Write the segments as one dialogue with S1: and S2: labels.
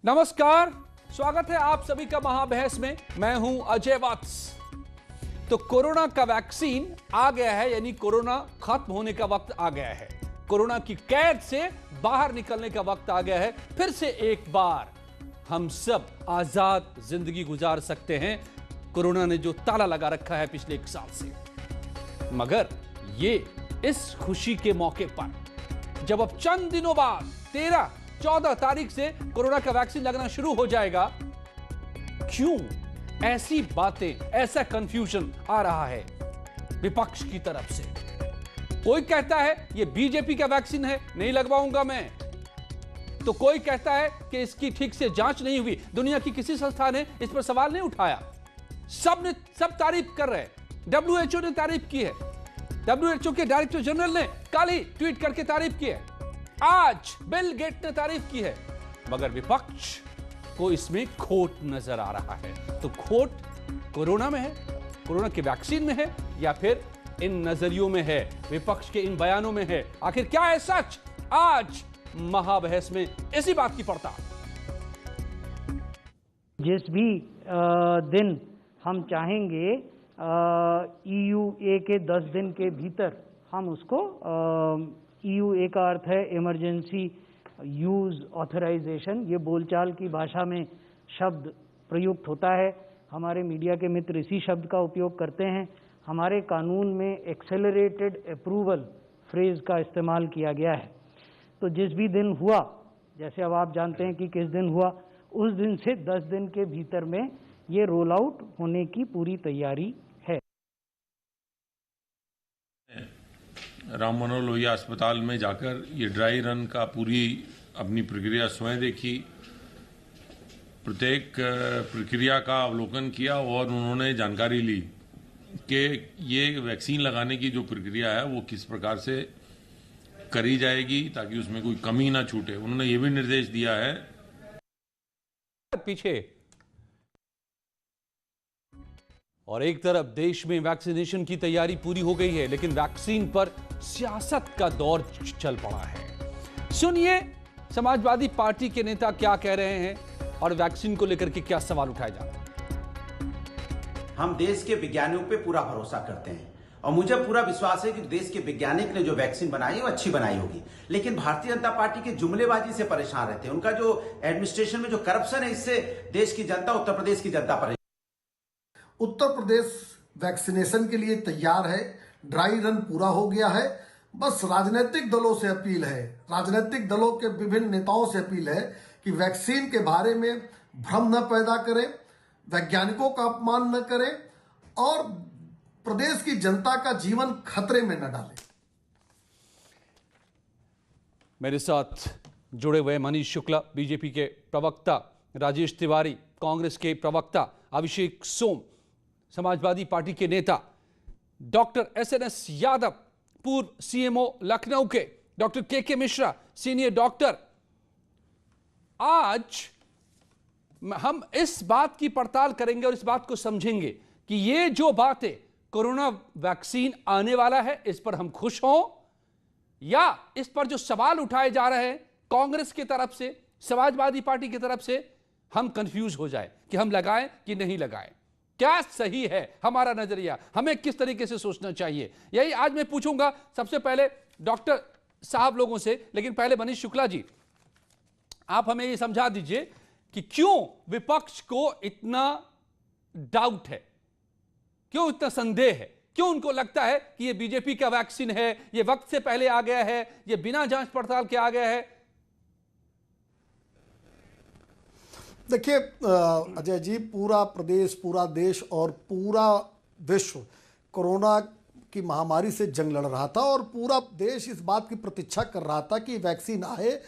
S1: नमस्कार, स्वागत है आप सभी का महाबहस में। मैं हूं अजय वत्स। तो कोरोना का वैक्सीन आ गया है, यानी कोरोना खत्म होने का वक्त आ गया है। कोरोना की कैद से बाहर निकलने का वक्त आ गया है। फिर से एक बार हम सब आजाद जिंदगी गुजार सकते हैं। कोरोना ने जो ताला लगा रखा है पिछले 1 साल से, मगर ये इस खुशी के मौके पर जब अब चंद दिनों बाद 13-14 तारीख से कोरोना का वैक्सीन लगना शुरू हो जाएगा, क्यों ऐसी बातें, ऐसा कंफ्यूजन आ रहा है विपक्ष की तरफ से? कोई कहता है ये बीजेपी का वैक्सीन है, नहीं लगवाऊंगा मैं। तो कोई कहता है कि इसकी ठीक से जांच नहीं हुई, दुनिया की किसी संस्था ने इस पर सवाल नहीं उठाया। सब तारीफ कर रहे हैं। WHO ने तारीफ की है, WHO के डायरेक्टर जनरल ने कल ही ट्वीट करके तारीफ की है, आज बिल गेट ने तारीफ की है, मगर विपक्ष को इसमें खोट नजर आ रहा है। तो खोट कोरोना में है, कोरोना के वैक्सीन में है, या फिर इन नजरियों में है, विपक्ष के इन बयानों में है? आखिर क्या है सच? आज महाबहस में इसी बात की पड़ताल।
S2: जिस भी दिन हम चाहेंगे EUA के 10 दिन के भीतर हम उसको EUA का अर्थ है इमरजेंसी यूज ऑथराइजेशन, ये बोलचाल की भाषा में शब्द प्रयुक्त होता है। हमारे मीडिया के मित्र इसी शब्द का उपयोग करते हैं। हमारे कानून में एक्सेलरेटेड अप्रूवल फ्रेज का इस्तेमाल किया गया है। तो जिस भी दिन हुआ, जैसे अब आप जानते हैं कि किस दिन हुआ, उस दिन से 10 दिन के भीतर में ये रोल आउट होने की पूरी तैयारी है।
S3: राम मनोहर लोहिया अस्पताल में जाकर ये ड्राई रन का पूरी अपनी प्रक्रिया स्वयं देखी, प्रत्येक प्रक्रिया का अवलोकन किया और उन्होंने जानकारी ली कि ये वैक्सीन लगाने की जो प्रक्रिया है वो किस प्रकार से करी जाएगी ताकि उसमें कोई कमी ना छूटे। उन्होंने ये भी निर्देश दिया है
S1: पीछे, और एक तरफ देश में वैक्सीनेशन की तैयारी पूरी हो गई है, लेकिन वैक्सीन पर सियासत का दौर चल पड़ा है। सुनिए समाजवादी पार्टी के नेता क्या कह रहे हैं और वैक्सीन को लेकर के क्या सवाल उठाए जा रहे हैं।
S4: हम देश के विज्ञानियों पे पूरा भरोसा करते हैं और मुझे पूरा विश्वास है कि देश के वैज्ञानिक ने जो वैक्सीन बनाई है वो अच्छी बनाई होगी। लेकिन भारतीय जनता पार्टी के जुमलेबाजी से परेशान रहते हैं। उनका जो एडमिनिस्ट्रेशन में जो करप्शन है, इससे देश की जनता, उत्तर प्रदेश की जनता परेशान।
S5: उत्तर प्रदेश वैक्सीनेशन के लिए तैयार है, ड्राई रन पूरा हो गया है। बस राजनीतिक दलों से अपील है, राजनीतिक दलों के विभिन्न नेताओं से अपील है कि वैक्सीन के बारे में भ्रम न पैदा करें, वैज्ञानिकों का अपमान न करें और प्रदेश की जनता का जीवन खतरे में न डालें।
S1: मेरे साथ जुड़े हुए मनीष शुक्ला, बीजेपी के प्रवक्ता राजेश तिवारी, कांग्रेस के प्रवक्ता अभिषेक सोम, समाजवादी पार्टी के नेता डॉक्टर SNS यादव, पूर्व CMO लखनऊ के डॉक्टर के मिश्रा, सीनियर डॉक्टर। आज हम इस बात की पड़ताल करेंगे और इस बात को समझेंगे कि ये जो बात है, कोरोना वैक्सीन आने वाला है, इस पर हम खुश हों, या इस पर जो सवाल उठाए जा रहे हैं कांग्रेस की तरफ से, समाजवादी पार्टी की तरफ से, हम कंफ्यूज हो जाए कि हम लगाएं कि नहीं लगाएं। क्या सही है हमारा नजरिया, हमें किस तरीके से सोचना चाहिए, यही आज मैं पूछूंगा सबसे पहले डॉक्टर साहब लोगों से। लेकिन पहले मनीष शुक्ला जी, आप हमें ये समझा दीजिए कि क्यों विपक्ष को इतना डाउट है, क्यों इतना संदेह है, क्यों उनको लगता है कि ये बीजेपी का वैक्सीन है, ये वक्त से पहले आ गया है, ये बिना जांच पड़ताल के आ गया है?
S5: देखिए अजय जी, पूरा प्रदेश, पूरा देश और पूरा विश्व कोरोना की महामारी से जंग लड़ रहा था और पूरा देश इस बात की प्रतीक्षा कर रहा था कि वैक्सीन आए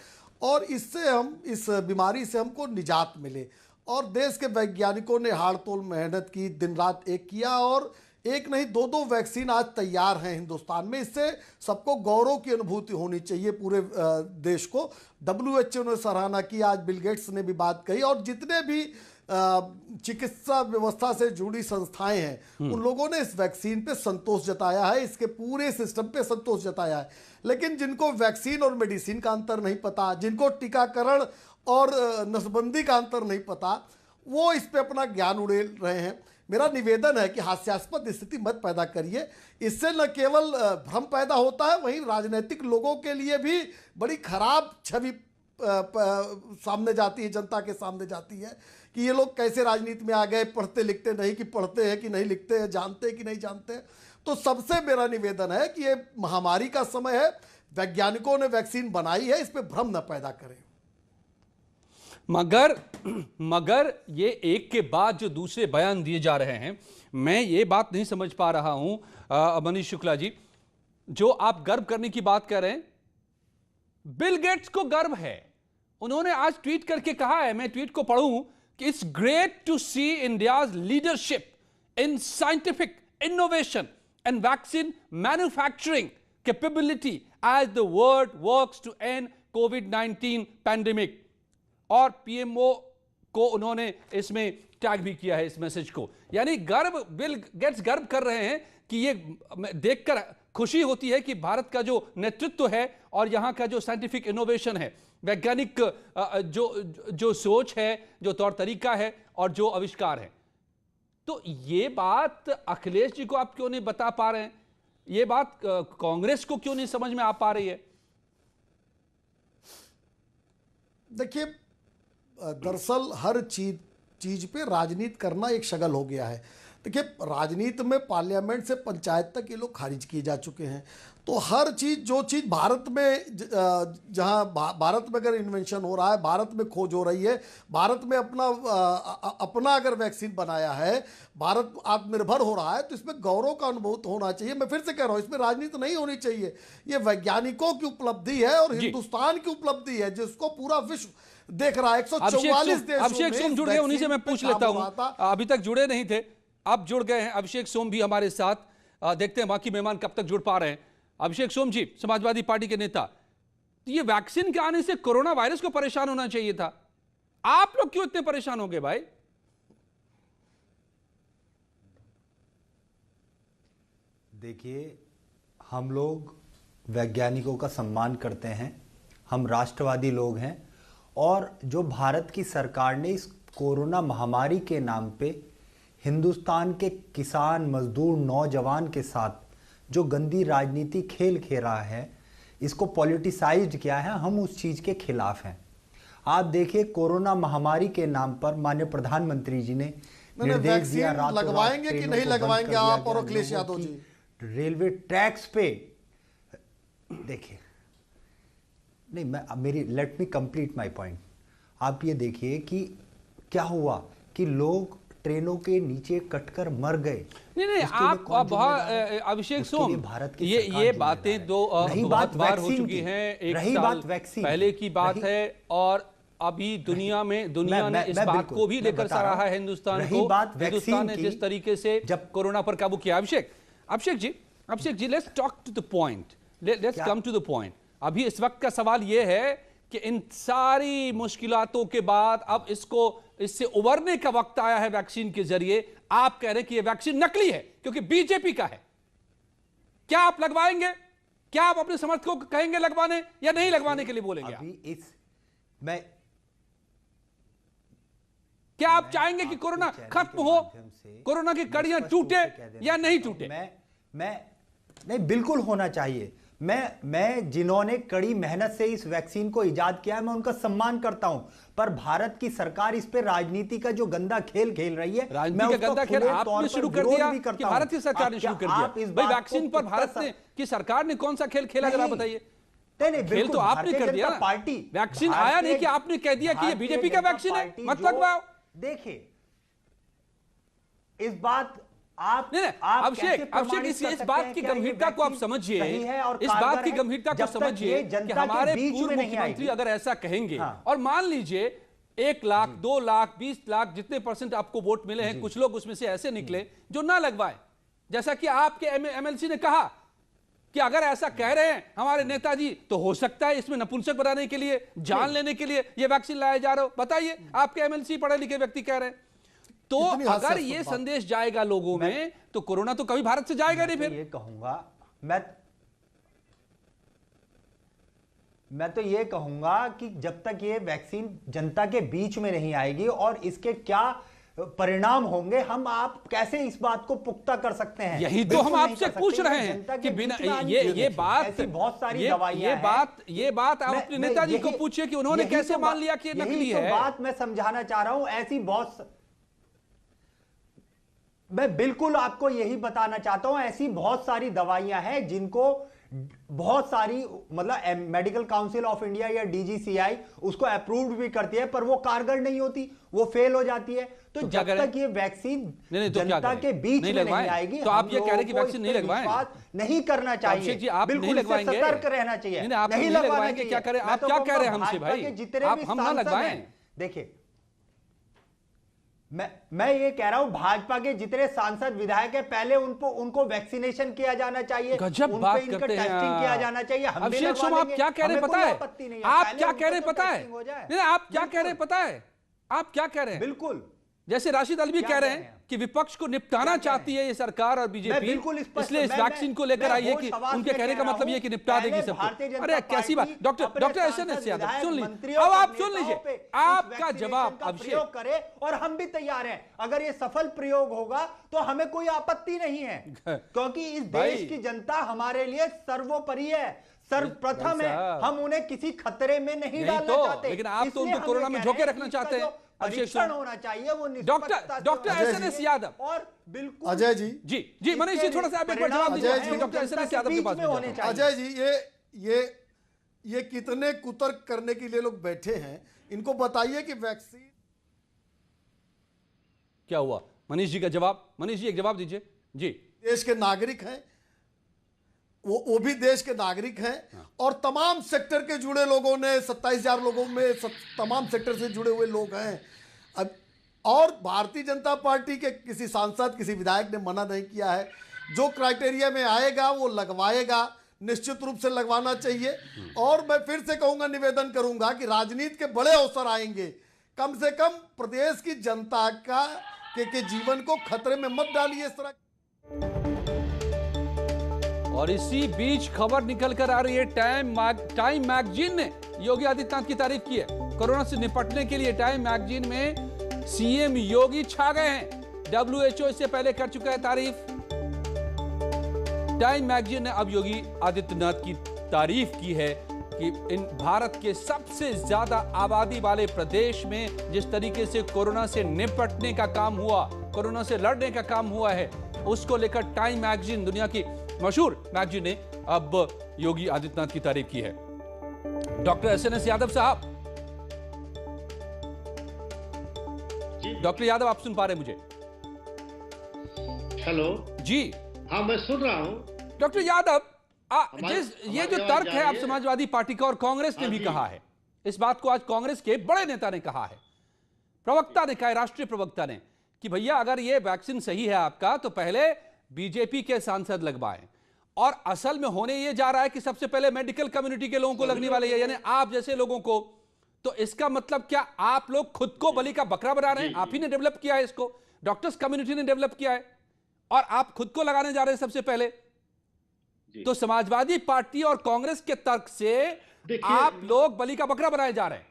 S5: और इससे हम, इस बीमारी से हमको निजात मिले। और देश के वैज्ञानिकों ने हाड़तोड़ मेहनत की, दिन रात एक किया और एक नहीं 2-2 वैक्सीन आज तैयार हैं हिंदुस्तान में। इससे सबको गौरव की अनुभूति होनी चाहिए पूरे देश को। WHO ने सराहना की, आज बिल गेट्स ने भी बात कही और जितने भी चिकित्सा व्यवस्था से जुड़ी संस्थाएं हैं उन लोगों ने इस वैक्सीन पे संतोष जताया है, इसके पूरे सिस्टम पे संतोष जताया है। लेकिन जिनको वैक्सीन और मेडिसिन का अंतर नहीं पता, जिनको टीकाकरण और नसबंदी का अंतर नहीं पता, वो इस पे अपना ज्ञान उड़ेल रहे हैं। मेरा निवेदन है कि हास्यास्पद स्थिति मत पैदा करिए, इससे न केवल भ्रम पैदा होता है, वहीं राजनीतिक लोगों के लिए भी बड़ी खराब छवि सामने जाती है, जनता के सामने जाती है कि ये लोग कैसे राजनीति में आ गए, पढ़ते लिखते नहीं, कि पढ़ते हैं कि नहीं लिखते हैं, जानते हैं कि नहीं जानते हैं। तो सबसे मेरा निवेदन है कि ये महामारी का समय है, वैज्ञानिकों ने वैक्सीन बनाई है, इस पे भ्रम न पैदा करें।
S1: मगर ये एक के बाद जो दूसरे बयान दिए जा रहे हैं, मैं ये बात नहीं समझ पा रहा हूं मनीष शुक्ला जी, जो आप गर्व करने की बात कर रहे हैं, बिल गेट्स को गर्व है। उन्होंने आज ट्वीट करके कहा है, मैं ट्वीट को पढ़ूं, कि it's great to see India's leadership in scientific innovation and vaccine manufacturing capability as the world works to end कोविड-19 पैंडेमिक। और पीएमओ को उन्होंने इसमें टैग भी किया है इस मैसेज को। यानी गर्व, बिल गेट्स गर्व कर रहे हैं कि ये देखकर खुशी होती है कि भारत का जो नेतृत्व है और यहां का जो साइंटिफिक इनोवेशन है, वैज्ञानिक जो सोच है, जो तौर तरीका है और जो आविष्कार है। तो ये बात अखिलेश जी को आप क्यों नहीं बता पा रहे हैं? ये बात कांग्रेस को क्यों नहीं समझ में आ पा रही है?
S5: देखिए, दरअसल हर चीज पे राजनीति करना एक शगल हो गया है। देखिए, राजनीति में पार्लियामेंट से पंचायत तक ये लोग खारिज किए जा चुके हैं। तो हर चीज, जो चीज भारत में, जहां भारत में अगर इन्वेंशन हो रहा है, भारत में खोज हो रही है, भारत में अपना अगर वैक्सीन बनाया है, भारत आत्मनिर्भर हो रहा है, तो इसमें गौरव का अनुभव होना चाहिए। मैं फिर से कह रहा हूं, इसमें राजनीति नहीं होनी चाहिए। ये वैज्ञानिकों की उपलब्धि है और हिंदुस्तान की उपलब्धि है, जिसको पूरा विश्व देख रहा है। 144 देशों
S1: अभिषेक सोम जुड़ गए, उन्हीं से मैं पूछ लेता हूं, अभी तक जुड़े नहीं थे, अब जुड़ गए हैं अभिषेक सोम भी हमारे साथ। देखते हैं बाकी मेहमान कब तक जुड़ पा रहे हैं। अभिषेक सोम जी, समाजवादी पार्टी के नेता, तो ये वैक्सीन के आने से कोरोना वायरस को परेशान होना चाहिए था, आप लोग क्यों इतने परेशान हो गए भाई?
S6: देखिए, हम लोग वैज्ञानिकों का सम्मान करते हैं, हम राष्ट्रवादी लोग हैं, और जो भारत की सरकार ने इस कोरोना महामारी के नाम पे हिंदुस्तान के किसान, मजदूर, नौजवान के साथ जो गंदी राजनीति खेल रहा है, इसको पॉलिटिसाइज्ड किया है, हम उस चीज के खिलाफ हैं। आप देखिए, कोरोना महामारी के नाम पर माननीय प्रधानमंत्री जी ने निर्देश दिया,
S5: लगवाएंगे कि नहीं लगवाएंगे आप और अखिलेश यादव जी
S6: रेलवे ट्रैक्स पे। देखिए, नहीं, मैं let me complete my point. आप ये देखिए कि क्या हुआ कि लोग ट्रेनों के नीचे कटकर मर गए।
S1: नहीं, आप बहुत अभिषेक सोम, ये बातें दो बहुत बार हो चुकी हैं, एक साल पहले की बात है, और अभी दुनिया ने इस बात को भी लेकर सराहा है हिंदुस्तान को, हिंदुस्तान ने जिस तरीके से जब कोरोना पर काबू किया। Abhishek ji, let's talk to the point, let's come to the point. अभी इस वक्त का सवाल यह है कि इन सारी मुश्किलातों के बाद अब इससे उबरने का वक्त आया है वैक्सीन के जरिए। आप कह रहे हैं कि यह वैक्सीन नकली है क्योंकि बीजेपी का है। क्या आप लगवाएंगे? क्या आप अपने समर्थकों को कहेंगे लगवाने, या नहीं लगवाने के लिए बोलेंगे? क्या आप चाहेंगे कि कोरोना खत्म हो, कोरोना की कड़ियां टूटे या नहीं टूटे?
S6: नहीं, बिल्कुल होना चाहिए। मैं जिन्होंने कड़ी मेहनत से इस वैक्सीन को इजाद किया है, मैं उनका सम्मान करता हूं, पर भारत की सरकार इस पे राजनीति का जो गंदा खेल खेल रही है,
S1: राजनीति का गंदा खेल आपने शुरू कर दिया कि भारत की सरकार ने शुरू कर दिया? भाई, वैक्सीन पर भारत की सरकार ने कौन सा खेल खेला, जरा बताइए।
S6: नहीं,
S1: खेल तो आपने कर दिया।
S6: पार्टी
S1: वैक्सीन आया नहीं कि आपने कह दिया कि ये बीजेपी का वैक्सीन है, मत लगवाओ।
S6: देखिए, इस बात
S1: अभिषेक, इस बात की गंभीरता को आप समझिए, इस बात की गंभीरता को समझिए कि हमारे पूर्व मुख्यमंत्री अगर ऐसा कहेंगे, और मान लीजिए 1 लाख, 2 लाख, 20 लाख, जितने % आपको वोट मिले हैं, कुछ लोग उसमें से ऐसे निकले जो ना लगवाए, जैसा कि आपके एमएलसी ने कहा कि अगर ऐसा कह रहे हैं हमारे नेताजी, तो हो सकता है इसमें नपुंसक बनाने के लिए, जान लेने के लिए ये वैक्सीन लाया जा रहा हो। बताइए, आपके एमएलसी पढ़े लिखे व्यक्ति कह रहे हैं। तो अगर ये संदेश जाएगा लोगों में, तो कोरोना तो कभी भारत से जाएगा नहीं। फिर
S6: ये कहूंगा मैं तो ये कहूंगा कि जब तक ये वैक्सीन जनता के बीच में नहीं आएगी और इसके क्या परिणाम होंगे, हम आप कैसे इस बात को पुख्ता कर सकते हैं?
S1: यही तो हम आपसे पूछ रहे हैं कि बिना ये बात,
S6: बहुत सारी दवाइयां
S1: ये बात आप अपने नेताजी को पूछिए कि उन्होंने कैसे मान लिया कि नकली है।
S6: बात मैं समझाना चाह रहा हूं। ऐसी मैं बिल्कुल आपको यही बताना चाहता हूं, ऐसी बहुत सारी दवाइयां हैं जिनको बहुत सारी मतलब मेडिकल काउंसिल ऑफ इंडिया या डीजीसीआई उसको अप्रूव्ड भी करती है, पर वो कारगर नहीं होती, वो फेल हो जाती है। तो जब तक ये वैक्सीन जनता के बीच में नहीं आएगी,
S1: तो आप ये कह रहे हैं कि वैक्सीन नहीं लगवाएं,
S6: नहीं करना चाहिए
S1: जी, आप नहीं लगवाएंगे,
S6: सतर्क रहना चाहिए,
S1: नहीं लगवाएंगे। क्या करें आप, क्या कह रहे हैं हमसे भाई? आप हम ना लगवाएं।
S6: देखिए मैं ये कह रहा हूं, भाजपा के जितने सांसद विधायक है पहले उनको वैक्सीनेशन किया जाना चाहिए,
S1: गजब बात करते हैं,
S6: टेस्टिंग किया जाना चाहिए।
S1: अभिषेक शर्मा आप क्या कह रहे पता है? आप क्या कह रहे पता है? नहीं, आप क्या कह रहे पता है? आप क्या कह रहे हैं?
S6: बिल्कुल
S1: जैसे राशिद अलवी कह रहे हैं कि विपक्ष को निपटाना चाहती है ये सरकार और बीजेपी, इसलिए इस वैक्सीन को लेकर आई है कि उनके कहने का मतलब ये कि निपटा देगी सबको। अरे कैसी बात! डॉक्टर एसएनएस यादव सुन लीजिए, अब आप सुन लीजिए आपका जवाब अभिषेक
S6: करे, और हम भी तैयार हैं। अगर ये सफल प्रयोग होगा तो हमें कोई आपत्ति नहीं है, क्योंकि इस देश की जनता हमारे लिए सर्वोपरि है, सर्वप्रथम है। हम उन्हें किसी खतरे में नहीं डालना चाहते,
S1: लेकिन आप तो उनको कोरोना में झोंके रखना चाहते हैं।
S6: परीक्षण होना चाहिए वो
S1: डॉक्टर एसएनएस यादव
S6: और बिल्कुल
S5: अजय जी
S1: मनीष जी थोड़ा सा आप एक बार जवाब दीजिए डॉक्टर एसएनएस यादव के पास
S6: होने चाहिए।
S5: अजय जी ये कितने कुतर्क करने के लिए लोग बैठे हैं, इनको बताइए कि वैक्सीन
S1: क्या हुआ। मनीष जी का जवाब, मनीष जी एक जवाब दीजिए जी।
S5: देश के नागरिक हैं, वो भी देश के नागरिक हैं, और तमाम सेक्टर के जुड़े लोगों ने 27,000 लोगों में तमाम सेक्टर से जुड़े हुए लोग हैं। अब और भारतीय जनता पार्टी के किसी सांसद किसी विधायक ने मना नहीं किया है, जो क्राइटेरिया में आएगा वो लगवाएगा, निश्चित रूप से लगवाना चाहिए। और मैं फिर से कहूंगा, निवेदन करूंगा कि राजनीति के बड़े अवसर आएंगे, कम से कम प्रदेश की जनता के जीवन को खतरे में मत डालिए इस तरह।
S1: और इसी बीच खबर निकल कर आ रही है, टाइम मैगजीन ने योगी आदित्यनाथ की तारीफ की है। कोरोना से निपटने के लिए टाइम मैगजीन में सीएम योगी छा गए हैं। WHO इससे पहले कर चुका है तारीफ। टाइम मैगजीन ने अब योगी आदित्यनाथ की तारीफ की है कि इन भारत के सबसे ज्यादा आबादी वाले प्रदेश में जिस तरीके से कोरोना से निपटने का काम हुआ, कोरोना से लड़ने का काम हुआ है, उसको लेकर टाइम मैगजीन, दुनिया की मशहूर मैगजीन ने अब योगी आदित्यनाथ की तारीफ की है। डॉक्टर एसएनएस यादव साहब, डॉक्टर यादव आप सुन पा रहे हैं मुझे?
S7: हेलो
S1: जी
S7: हाँ मैं सुन रहा हूँ।
S1: डॉक्टर यादव, ये जो तर्क है आप समाजवादी पार्टी का और कांग्रेस ने भी कहा है, इस बात को आज कांग्रेस के बड़े नेता ने कहा है, प्रवक्ता ने कहा है, राष्ट्रीय प्रवक्ता ने, कि भैया अगर ये वैक्सीन सही है आपका तो पहले बीजेपी के सांसद लगवाएं। और असल में होने ये जा रहा है कि सबसे पहले मेडिकल कम्युनिटी के लोगों को लगने वाले है, यानी आप जैसे लोगों को। तो इसका मतलब क्या आप लोग खुद को बलि का बकरा बना रहे हैं? आप ही ने डेवलप किया है इसको, डॉक्टर्स कम्युनिटी ने डेवलप किया है, और आप खुद को लगाने जा रहे हैं सबसे पहले। तो समाजवादी पार्टी और कांग्रेस के तर्क से आप लोग बलि का बकरा बनाए जा रहे हैं,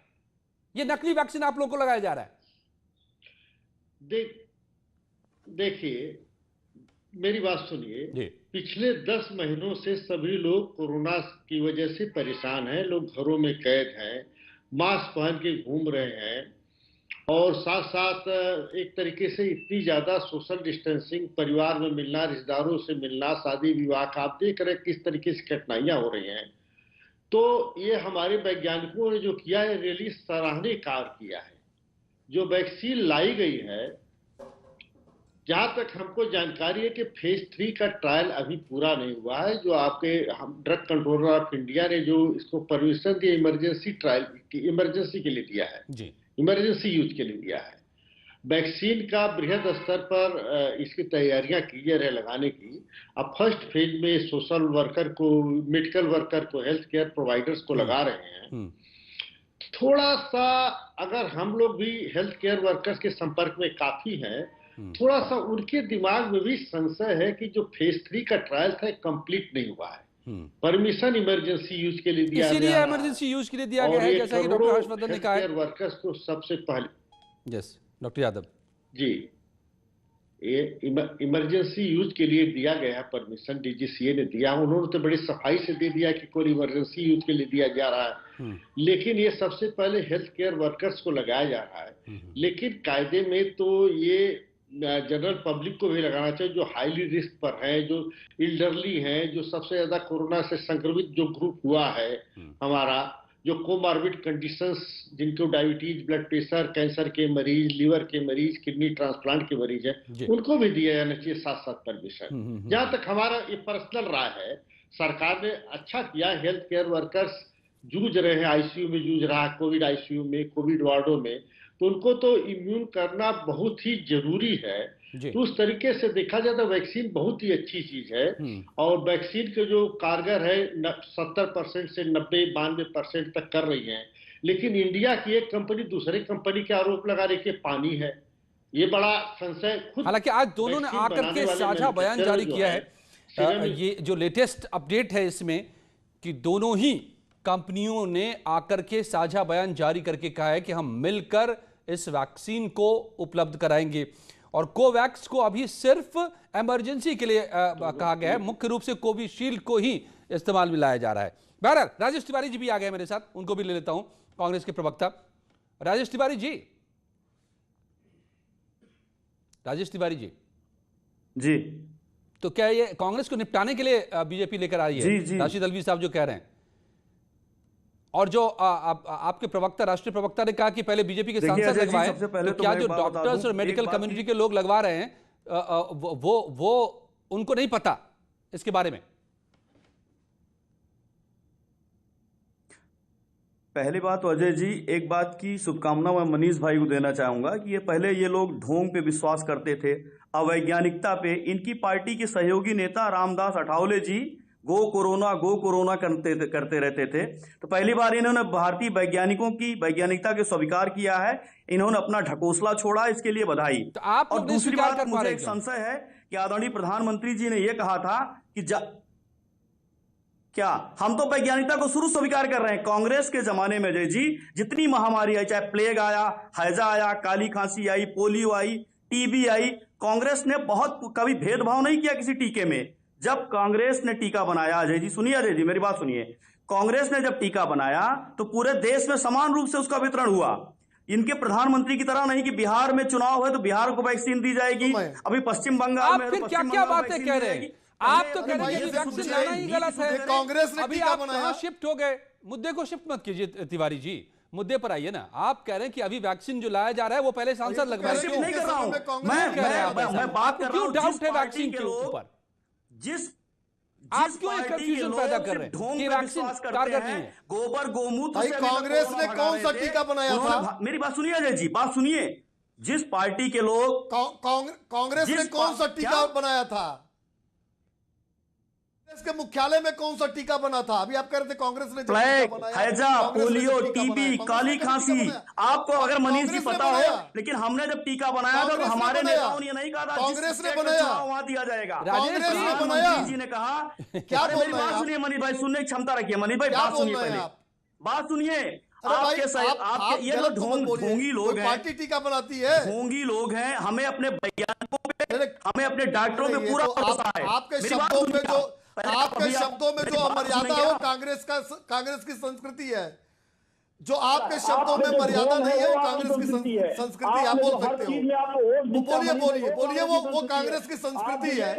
S1: ये नकली वैक्सीन आप लोगों को लगाया जा रहा है।
S7: देखिए मेरी बात सुनिए, पिछले 10 महीनों से सभी लोग कोरोना की वजह से परेशान हैं, लोग घरों में कैद हैं, मास्क पहन के घूम रहे हैं, और साथ साथ एक तरीके से इतनी ज्यादा सोशल डिस्टेंसिंग, परिवार में मिलना, रिश्तेदारों से मिलना, शादी विवाह का आप देख रहे किस तरीके से कठिनाइयां हो रही हैं। तो ये हमारे वैज्ञानिकों ने जो किया है रियली सराहनीय कार्य किया है। जो वैक्सीन लाई गई है, जहां तक हमको जानकारी है कि फेज 3 का ट्रायल अभी पूरा नहीं हुआ है। जो आपके ड्रग कंट्रोलर ऑफ इंडिया ने जो इसको परमिशन दिया इमरजेंसी ट्रायल की, इमरजेंसी के लिए दिया है जी, इमरजेंसी यूज के लिए दिया है। वैक्सीन का बृहद स्तर पर इसकी तैयारियां की जा रही है लगाने की। अब फर्स्ट फेज में सोशल वर्कर को, मेडिकल वर्कर को, हेल्थ केयर प्रोवाइडर्स को लगा रहे हैं। थोड़ा सा अगर हम लोग भी हेल्थ केयर वर्कर्स के संपर्क में काफी हैं, थोड़ा सा उनके दिमाग में भी संशय है कि जो फेज 3 का ट्रायल था कंप्लीट नहीं हुआ है। परमिशन इमरजेंसी यूज के लिए दिया
S1: इसीलिए
S7: गया है।
S1: इमरजेंसी यूज के लिए दिया
S7: और
S1: गया है,
S7: ये
S1: जैसा कि डॉक्टर
S7: करोड़ों
S1: हर्षवर्धन ने कहा है।
S7: हेल्थ केयर वर्कर्स को सबसे पहले,
S1: यस डॉक्टर यादव
S7: जी, ये इमरजेंसी यूज के लिए दिया गया है परमिशन, डीजीसीए ने दिया। उन्होंने तो बड़ी सफाई से दे दिया कि कोई इमरजेंसी यूज के लिए दिया जा रहा है, लेकिन ये सबसे पहले हेल्थ केयर वर्कर्स को लगाया जा रहा है। लेकिन कायदे में तो ये जनरल पब्लिक को भी लगाना चाहिए, जो हाईली रिस्क पर है, जो इल्डरली हैं, जो सबसे ज्यादा कोरोना से संक्रमित जो ग्रुप हुआ है हमारा, जो कोमॉर्बिड कंडीशंस, जिनको डायबिटीज, ब्लड प्रेशर, कैंसर के मरीज, लीवर के मरीज, किडनी ट्रांसप्लांट के मरीज हैं, उनको भी दिया जाना चाहिए साथ परमिशन। जहां तक हमारा ये पर्सनल राय है, सरकार ने अच्छा किया। हेल्थ केयर वर्कर्स जूझ रहे हैं, आईसीयू में जूझ रहा है, कोविड आईसीयू में, कोविड वार्डों में, तो उनको तो इम्यून करना बहुत ही जरूरी है। तो उस तरीके से देखा जाए तो वैक्सीन बहुत ही अच्छी चीज है, और वैक्सीन के जो कारगर है 70% से 90-92% तक कर रही है। लेकिन इंडिया की एक कंपनी दूसरे कंपनी के आरोप लगा रही है कि पानी है, ये बड़ा संशय। खुद
S1: हालांकि आज दोनों ने आकर के साझा बयान जारी किया है। ये जो लेटेस्ट अपडेट है इसमें कि दोनों ही कंपनियों ने आकर के साझा बयान जारी करके कहा है कि हम मिलकर इस वैक्सीन को उपलब्ध कराएंगे, और कोवैक्स को अभी सिर्फ इमरजेंसी के लिए कहा गया है, मुख्य रूप से कोविशील्ड को ही इस्तेमाल में लाया जा रहा है। बहरहाल राजेश तिवारी जी भी आ गए मेरे साथ, उनको भी ले लेता हूं, कांग्रेस के प्रवक्ता राजेश तिवारी जी। राजेश तिवारी जी
S8: जी,
S1: तो क्या ये कांग्रेस को निपटाने के लिए बीजेपी लेकर आई है? राशिद अलवी साहब जो कह रहे हैं, और जो आपके प्रवक्ता, राष्ट्रीय प्रवक्ता ने कहा कि पहले बीजेपी के सांसद लगवाए, तो क्या जो डॉक्टर्स और मेडिकल कम्युनिटी के लोग लगवा रहे हैं वो उनको नहीं पता इसके बारे में?
S8: पहली बात तो अजय जी, एक बात की शुभकामना मैं मनीष भाई को देना चाहूंगा कि ये पहले ये लोग ढोंग पे विश्वास करते थे, अवैज्ञानिकता पे। इनकी पार्टी के सहयोगी नेता रामदास अठावले जी गो कोरोना करते रहते थे। तो पहली बार इन्होंने भारतीय वैज्ञानिकों की वैज्ञानिकता के स्वीकार किया है, इन्होंने अपना ढकोसला छोड़ा, इसके लिए बधाई।
S1: तो आप
S8: और दूसरी बात, मुझे एक संशय है कि आदरणीय प्रधानमंत्री जी ने यह कहा था कि क्या हम तो वैज्ञानिकता को शुरू स्वीकार कर रहे हैं। कांग्रेस के जमाने में जय जी जितनी महामारी आई, चाहे प्लेग आया, हैजा आया, काली खांसी आई, पोलियो आई, टीबी आई, कांग्रेस ने बहुत कभी भेदभाव नहीं किया किसी टीके में। जब कांग्रेस ने टीका बनाया, अजय जी सुनिए, अजय जी मेरी बात सुनिए, कांग्रेस ने जब टीका बनाया तो पूरे देश में समान रूप से उसका वितरण हुआ। इनके प्रधानमंत्री की तरह नहीं कि बिहार में चुनाव है तो बिहार को वैक्सीन दी जाएगी, अभी पश्चिम बंगाल में
S1: क्या क्या बातें कह रहे हैं आप? तो कह रहे हैं कि वैक्सीन लाना ही गलत है,
S5: कांग्रेस ने
S1: अभी आप कहां शिफ्ट हो गए? मुद्दे को शिफ्ट मत कीजिए तिवारी जी, मुद्दे पर आइए ना। आप कह रहे हैं कि अभी वैक्सीन जो लाया जा रहा है वो पहले सांसद लगवा रहे हैं।
S8: नहीं कर रहा हूं मैं बात कर रहा हूं,
S1: डाउट है वैक्सीन के ऊपर, आप क्यों एक कंफ्यूजन पैदा कर रहे हैं कि वैक्सीन कारगर नहीं है?
S8: गोबर गोमूत्र
S5: भाई कांग्रेस ने कौन सा टीका बनाया था?
S8: मेरी बात सुनिए अजय जी, बात सुनिए। जिस पार्टी के लोग
S5: कांग्रेस ने कौन सा टीका बनाया था? के मुख्यालय में कौन सा टीका बना था? अभी आप कह रहे थे कांग्रेस ने
S8: प्लेग, हैजा, पोलियो, टीबी, काली खांसी, आपको अगर मनीष जी पता हो, लेकिन हमने जब टीका बनाया था तो हमारे नेताओं ने नहीं कहा था
S5: कांग्रेस ने बनाया,
S8: वहां दिया जाएगा।
S5: कांग्रेस ने बनाया
S8: जी ने कहा
S5: क्या?
S8: मेरी बात सुनिए मनीष भाई, सुनने की क्षमता रखिए मनीष भाई, बात सुनिए पहले, बात सुनिए। आपके ये लोग ढोंगी लोग हैं,
S5: पार्टी टीका बनाती है,
S8: ढोंगी लोग हैं। हमें अपने वैज्ञानिकों पे, हमें अपने डॉक्टरों पे पूरा भरोसा है।
S5: आपके शब्दों में जो अमर्यादा हो कांग्रेस की संस्कृति है। जो आपके शब्दों में मर्यादा नहीं है वो कांग्रेस की संस्कृति। आप बोल सकते हो, बोलिए वो कांग्रेस की संस्कृति है,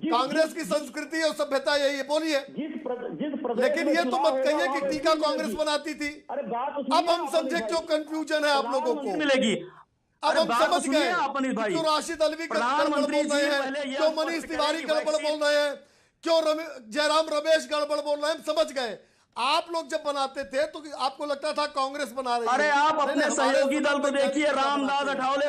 S5: कांग्रेस की संस्कृति और सभ्यता यही है, बोलिए। लेकिन ये तो मत कहिए कि टीका कांग्रेस बनाती थी। अब हम समझे क्यों कंफ्यूजन है आप लोगों को
S8: मिलेगी।
S5: अब हम समझ गए
S8: भाई,
S5: क्यों राशिद अलवी गड़बड़ बोल रहे हैं, क्यों मनीष तिवारी गड़बड़ बोल रहे हैं, क्यों जयराम रमेश गड़बड़ बोल रहे हैं, हम समझ गए। आप लोग जब बनाते थे तो आपको लगता था कांग्रेस बना रही है।
S8: अरे आप अपने सहयोगी दल को देखिए, रामदास अठावले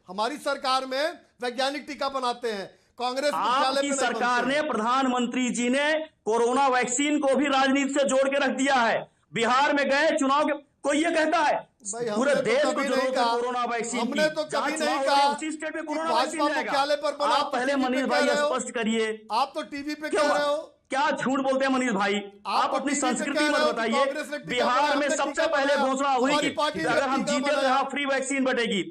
S5: हमारी सरकार में वैज्ञानिक टीका बनाते हैं। कांग्रेस
S8: आपकी सरकार ने, प्रधानमंत्री जी ने कोरोना वैक्सीन को भी राजनीति से जोड़ के रख दिया है। बिहार में गए चुनाव के, कोई ये कहता है
S5: भाई,
S8: पूरे
S5: हमने तो
S8: देश को
S5: कभी
S8: जरूरत
S5: नहीं
S8: है
S5: कहा।
S8: कोरोना वैक्सीन की।
S5: हमने तो कभी
S8: जहाँ
S5: नहीं
S8: चुनाव हो
S5: कहा
S8: रहे हैं, उसी स्टेट में कोरोना वैक्सीन
S5: भाजपा मुख्यालय पर बोला,
S8: आप पहले
S5: टीवी पे
S8: मनीष
S5: कह
S8: भाई
S5: रहे हो।
S8: स्पष्ट करिए,
S5: आप तो टीवी पे
S8: क्यों
S5: कह रहे हो,
S8: क्या झूठ बोलते हैं मनीष भाई? आप
S5: तो
S8: अपनी
S5: टीवी पे
S8: संस्कृति
S5: कह
S8: मत
S5: रहे हो कि
S8: बताइए।
S5: कांग्रेस ने टीका
S8: बिहार
S5: बनाया,
S8: में
S5: हमने
S8: सबसे
S5: टीका
S8: पहले
S5: बनाया,
S8: घोषणा हुई
S5: हमारी
S8: कि
S5: पार्टी ने
S8: अगर हम
S5: टीका
S8: जीते तो
S5: बनाया।
S8: यहाँ फ्री वैक्सीन बटेगी।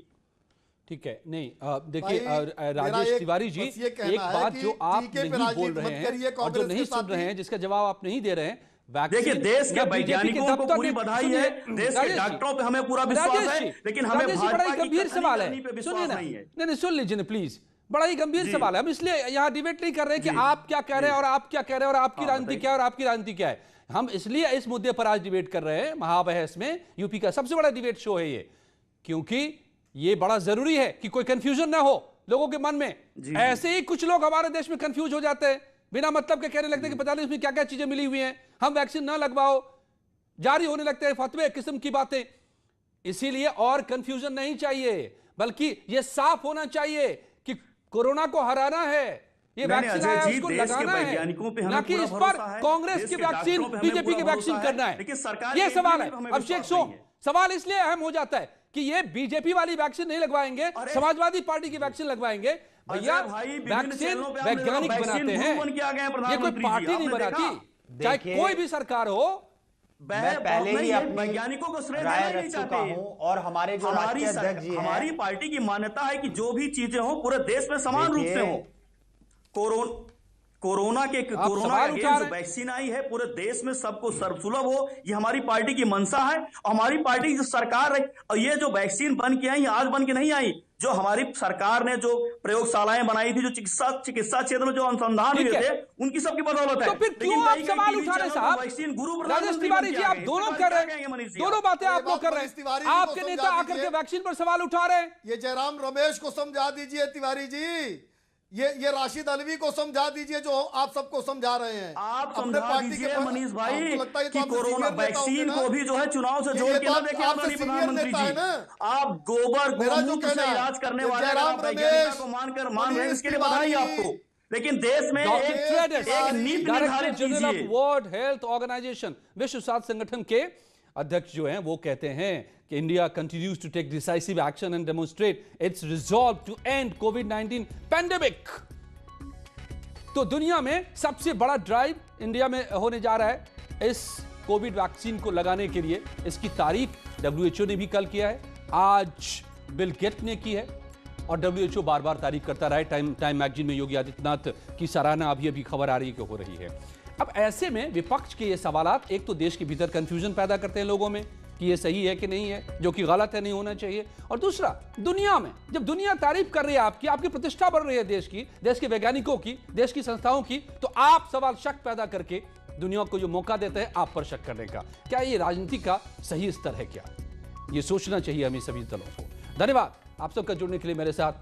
S1: ठीक है, नहीं देखिए
S5: भाई,
S1: राजेश
S5: मेरा
S1: तिवारी जी,
S5: बस ये कहना
S1: एक
S5: है
S1: बात
S5: कि
S1: जो आप
S5: टीके पे
S1: नहीं बोल
S5: राजनीति
S1: रहे
S5: मत करिए
S1: हैं और जो
S5: कांग्रेस
S1: नहीं
S5: के
S1: सुन
S5: साथ
S1: रहे
S5: ही।
S1: हैं, जिसका जवाब आप नहीं दे रहे हैं,
S8: देखिए, देश के
S1: या बीजेपी
S8: वैज्ञानिकों को
S1: दफ्तर
S8: पूरी
S1: ने-
S8: बधाई
S1: सुनिए,
S8: है, देश के
S1: राजेश जी,
S8: डॉक्टरों पे हमें पूरा विश्वास
S1: राजेश
S8: है,
S1: जी,
S8: लेकिन हमें
S1: राजेश जी, बड़ा
S8: भाजपा
S1: ही
S8: की
S1: गंभीर
S8: कथनी
S1: सवाल
S8: करनी पे
S1: है,
S8: विश्वास
S1: सुनिए ना,
S8: नहीं है।
S1: नहीं सुन लीजिए ना प्लीज, बड़ा ही गंभीर
S8: जी।
S1: सवाल है। हम इसलिए यहाँ डिबेट नहीं कर रहे कि आप क्या कह रहे हैं और आप क्या कह रहे हैं और आपकी राजनीति क्या है और आपकी राजनीति क्या है। हम इसलिए इस मुद्दे पर आज डिबेट कर रहे हैं, महाबहस में, यूपी का सबसे बड़ा डिबेट शो है ये, क्योंकि ये बड़ा जरूरी है कि कोई कंफ्यूजन ना हो लोगों के मन में। ऐसे ही कुछ लोग हमारे देश में कंफ्यूज हो जाते हैं, बिना मतलब के कहने लगते हैं कि पता नहीं इसमें क्या क्या चीजें मिली हुई हैं, हम वैक्सीन ना लगवाओ, जारी होने लगते हैं फतवे किस्म की बातें। इसीलिए और कंफ्यूजन नहीं चाहिए, बल्कि यह साफ होना चाहिए कि कोरोना को हराना है, ये
S8: नहीं,
S1: वैक्सीन
S8: अजय
S1: आया
S8: जी,
S1: उसको
S8: देश के
S1: लगाना है,
S8: वैज्ञानिकों पे हमें
S1: ना कि
S8: पूरा
S1: इस पर
S8: भरोसा है,
S1: कांग्रेस
S8: देश
S1: की
S8: के
S1: वैक्सीन,
S8: डॉक्टरों पे हमें
S1: बीजेपी की
S8: पूरा
S1: वैक्सीन
S8: भरोसा
S1: करना
S8: है,
S1: है।
S8: लेकिन सरकार
S1: ये
S8: के
S1: सवाल
S8: लिए
S1: है।
S8: भी हमें
S1: अभिषेक
S8: विश्वास
S1: सो
S8: नहीं है।
S1: सवाल इसलिए अहम हो जाता है कि ये बीजेपी वाली वैक्सीन नहीं लगवाएंगे, समाजवादी पार्टी की वैक्सीन लगवाएंगे। भैया वैक्सीन वैज्ञानिक बनाते हैं, ये कोई पार्टी नहीं बनाती, चाहे कोई भी सरकार हो।
S6: मैं पहले ही अपनी
S8: वैज्ञानिकों को श्रेय
S6: राय
S8: देना
S6: रख
S8: नहीं
S6: चुका
S8: चाहते।
S6: हूं और हमारे जो राष्ट्रीय अध्यक्ष जी हैं,
S8: हमारी पार्टी की मान्यता है कि जो भी चीजें हो पूरे देश में समान रूप से हो। कोरोना के जो वैक्सीन आई है पूरे देश में सबको सर्वसुलभ हो, ये हमारी पार्टी की मंशा है। और हमारी पार्टी की जो सरकार है, और ये जो वैक्सीन बन के आई, आज बन के नहीं आई, जो हमारी सरकार ने जो प्रयोगशालाएं बनाई थी, जो चिकित्सा क्षेत्र में जो अनुसंधान हुए थे, उनकी सबकी बदौलत है।
S1: तो फिर क्यों आप सवाल उठा रहे साहब?
S8: वैक्सीन गुरु
S1: राजेश तिवारी जी, आप दोनों कर रहे हैं, दोनों बातें आप लोग कर रहे हैं। आपके नेता आकर के वैक्सीन पर सवाल उठा रहे हैं।
S5: ये जयराम रमेश को समझा दीजिए तिवारी जी, ये राशिद अलवी को समझा दीजिए जो आप सबको समझा रहे हैं।
S8: आप समझा दीजिए मनीष भाई कि कोरोना वैक्सीन को भी जो है चुनाव से जोड़ के ना देखें आदरणीय प्रधानमंत्री जी। आप गोबर गोमूत्र से इलाज करने वाले वैज्ञानिकों को मान रहे हैं, इसके लिए बधाई आपको। लेकिन देश में एक नीति निर्धारित कीजिए।
S1: वर्ल्ड हेल्थ ऑर्गेनाइजेशन, विश्व स्वास्थ्य संगठन के अध्यक्ष जो हैं वो कहते हैं कि India continues to take decisive action and demonstrate its resolve to end कोविड-19 पैंडेमिक। तो दुनिया में सबसे बड़ा ड्राइव इंडिया में होने जा रहा है इस कोविड वैक्सीन को लगाने के लिए। इसकी तारीख WHO ने भी कल किया है, आज बिल गेट्स ने की है और WHO बार बार तारीख करता रहा है। टाइम मैगजीन में योगी आदित्यनाथ की सराहना अभी खबर आ रही है कि हो रही है। अब ऐसे में विपक्ष के ये सवालात एक तो देश के भीतर कंफ्यूजन पैदा करते हैं लोगों में कि ये सही है कि नहीं है, जो कि गलत है, नहीं होना चाहिए। और दूसरा, दुनिया में जब दुनिया तारीफ कर रही है आपकी प्रतिष्ठा बढ़ रही है देश की, देश के वैज्ञानिकों की, देश की संस्थाओं की, तो आप सवाल शक पैदा करके दुनिया को जो मौका देते हैं आप पर शक करने का, क्या ये राजनीति का सही स्तर है? क्या ये सोचना चाहिए हमें सभी दलों को। धन्यवाद आप सबका जुड़ने के लिए मेरे साथ।